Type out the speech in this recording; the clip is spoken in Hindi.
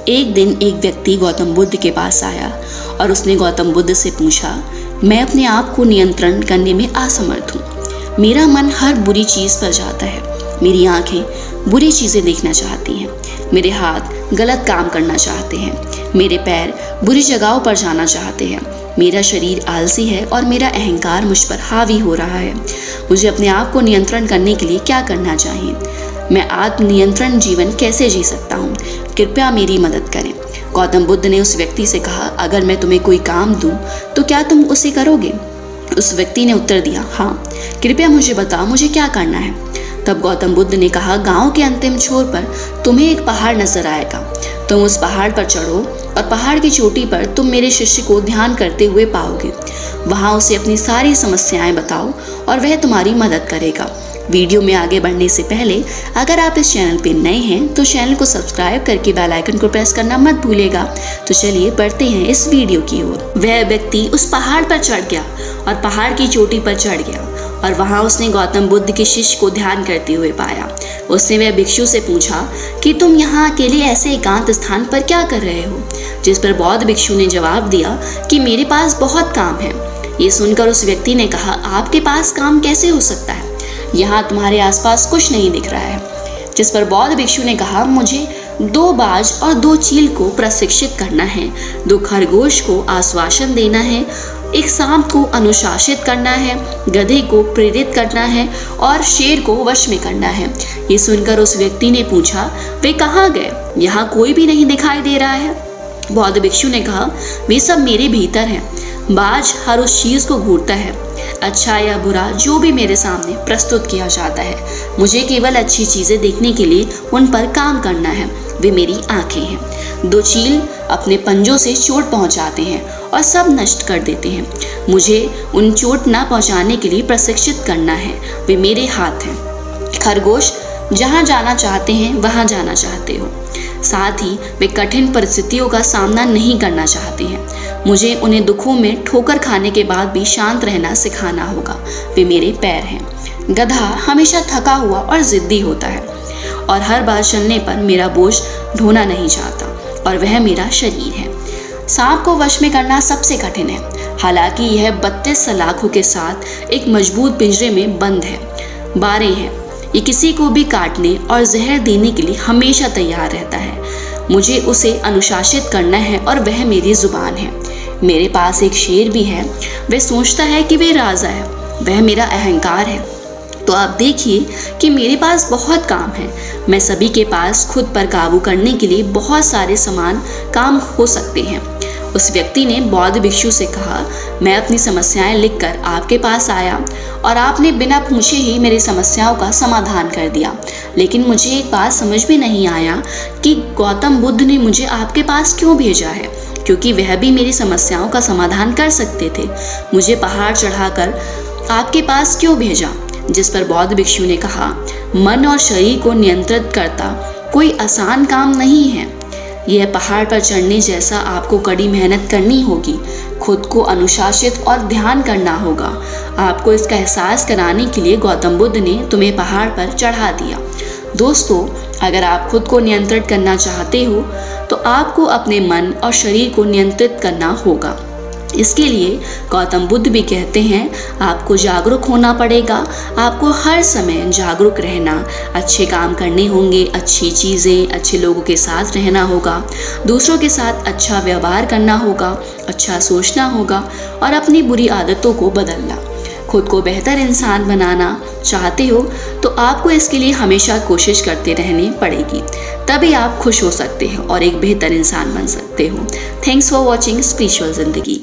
एक दिन एक व्यक्ति गौतम बुद्ध के पास आया और उसने गौतम बुद्ध से पूछा, मैं अपने आप को नियंत्रण करने में असमर्थ हूँ। मेरा मन हर बुरी चीज़ पर जाता है। मेरी आंखें बुरी चीज़ें देखना चाहती हैं। मेरे हाथ गलत काम करना चाहते हैं। मेरे पैर बुरी जगहों पर जाना चाहते हैं। मेरा शरीर आलसी है और मेरा अहंकार मुझ पर हावी हो रहा है। मुझे अपने आप को नियंत्रण करने के लिए क्या करना चाहिए? मैं आत्म नियंत्रण जीवन कैसे जी सकता हूँ? कृपया मेरी मदद करें। गौतम बुद्ध ने उस व्यक्ति से कहा, अगर मैं तुम्हें कोई काम दूं तो क्या तुम उसे करोगे? उस व्यक्ति ने उत्तर दिया, हाँ, कृपया मुझे बताओ मुझे क्या करना है। तब गौतम बुद्ध ने कहा, गांव के अंतिम छोर पर तुम्हें एक पहाड़ नजर आएगा। तुम उस पहाड़ पर चढ़ो और पहाड़ की चोटी पर तुम मेरे शिष्य को ध्यान करते हुए पाओगे। वहां उसे अपनी सारी समस्याएं बताओ और वह तुम्हारी मदद करेगा। वीडियो में आगे बढ़ने से पहले अगर आप इस चैनल पे नए हैं तो चैनल को सब्सक्राइब करके बेल आइकन को प्रेस करना मत भूलिएगा। तो चलिए बढ़ते हैं इस वीडियो की ओर। वह व्यक्ति उस पहाड़ पर चढ़ गया और पहाड़ की चोटी पर चढ़ गया और वहां उसने गौतम बुद्ध के शिष्य को ध्यान करते हुए पाया। उसने वह भिक्षु से पूछा कि तुम यहाँ अकेले ऐसे एकांत स्थान पर क्या कर रहे हो? जिस पर बौद्ध भिक्षु ने जवाब दिया कि मेरे पास बहुत काम है। ये सुनकर उस व्यक्ति ने कहा, आपके पास काम कैसे हो सकता है? यहाँ तुम्हारे आसपास कुछ नहीं दिख रहा है। जिस पर बौद्ध भिक्षु ने कहा, मुझे 2 बाज और 2 चील को प्रशिक्षित करना है, 2 खरगोश को आश्वासन देना है, एक सांप को अनुशासित करना है, गधे को प्रेरित करना है और शेर को वश में करना है। ये सुनकर उस व्यक्ति ने पूछा, वे कहाँ गए? यहाँ कोई भी नहीं दिखाई दे रहा है। बौद्ध भिक्षु ने कहा, वे सब मेरे भीतर हैं। बाज हर उस चीज को घूरता है। अच्छा या बुरा जो भी मेरे सामने प्रस्तुत किया जाता है, मुझे केवल अच्छी चीजें देखने के लिए उन पर काम करना है। वे मेरी आंखें हैं। 2 चील अपने पंजों से चोट पहुंचाते हैं और सब नष्ट कर देते हैं। मुझे उन चोट ना पहुंचाने के लिए प्रशिक्षित करना है। वे मेरे हाथ हैं। खरगोश जहां जाना चाहते हैं वहां जाना चाहते हो। साथ ही वे कठिन परिस्थितियों का सामना नहीं करना चाहते हैं। मुझे उन्हें दुखों में ठोकर खाने के बाद भी शांत रहना सिखाना होगा। वे मेरे पैर हैं। गधा हमेशा थका हुआ और जिद्दी होता है और हर बार चलने पर मेरा बोझ ढोना नहीं चाहता और वह मेरा शरीर है। सांप को वश में करना सबसे कठिन है, हालांकि यह 32 सलाखों के साथ एक मजबूत पिंजरे में बंद है। 12 हैं। ये किसी को भी काटने और जहर देने के लिए हमेशा तैयार रहता है। मुझे उसे अनुशासित करना है और वह मेरी जुबान है। मेरे पास एक शेर भी है। वह सोचता है कि वह राजा है। वह मेरा अहंकार है। तो आप देखिए कि मेरे पास बहुत काम है। मैं सभी के पास खुद पर काबू करने के लिए बहुत सारे समान काम हो सकते हैं। उस व्यक्ति ने बौद्ध भिक्षु से कहा, मैं अपनी समस्याएं लिखकर आपके पास आया और आपने बिना पूछे ही मेरी समस्याओं का समाधान कर दिया। लेकिन मुझे एक बात समझ में नहीं आया कि गौतम बुद्ध ने मुझे आपके पास क्यों भेजा है, क्योंकि वह भी मेरी समस्याओं का समाधान कर सकते थे। मुझे पहाड़ चढ़ाकर आपके पास क्यों भेजा? जिस पर बौद्ध भिक्षु ने कहा, मन और शरीर को नियंत्रित करता कोई आसान काम नहीं है। यह पहाड़ पर चढ़ने जैसा आपको कड़ी मेहनत करनी होगी। खुद को अनुशासित और ध्यान करना होगा। आपको इसका एहसास कराने के लिए गौतम बुद्ध ने तुम्हें पहाड़ पर चढ़ा दिया। दोस्तों, अगर आप खुद को नियंत्रित करना चाहते हो तो आपको अपने मन और शरीर को नियंत्रित करना होगा। इसके लिए गौतम बुद्ध भी कहते हैं, आपको जागरूक होना पड़ेगा। आपको हर समय जागरूक रहना, अच्छे काम करने होंगे, अच्छी चीज़ें, अच्छे लोगों के साथ रहना होगा, दूसरों के साथ अच्छा व्यवहार करना होगा, अच्छा सोचना होगा और अपनी बुरी आदतों को बदलना। खुद को बेहतर इंसान बनाना चाहते हो तो आपको इसके लिए हमेशा कोशिश करते रहनी पड़ेगी। तभी आप खुश हो सकते हो और एक बेहतर इंसान बन सकते हो। थैंक्स फॉर वॉचिंग स्पिरिचुअल जिंदगी।